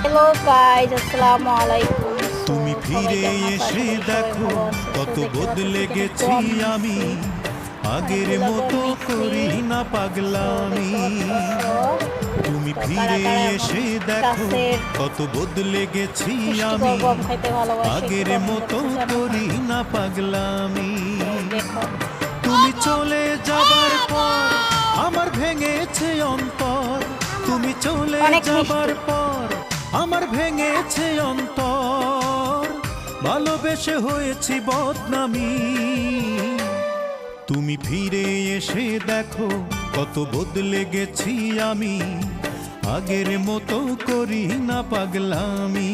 Hello guys, আসসালামু আলাইকুম। তুমি ফিরে সবাই কেমন আছো? এসে আশা করি সবাই দেখো ভালো আছে। কত দেখতে বদলে পাচ্ছি গেছি কম আমি, আগের এগুলো মতো মিক্সি করি না পাগলামি। দেখতে পাচ্ছ। তুমি তো কারা ফিরে কারা এখন এসে দেখো কাছের কত বদলে গেছি পুষ্টিকর আমি, গম খাইতে ভালোবাসে, একটু আগের কমেন্ট মতো বক্সে জানাবে। করি না পাগলামি। তো দেখো তুমি চলে যাবার পর আমার ভেঙেছে অন্তর, তুমি চলে অনেক যাবার মিষ্টি। পর আমার ভেঙেছে অন্তর, ভালোবেসে হয়েছি বদনামি। তুমি ফিরে এসে দেখো কত বদলে গেছি আমি, আগের মতো করি না পাগলামি।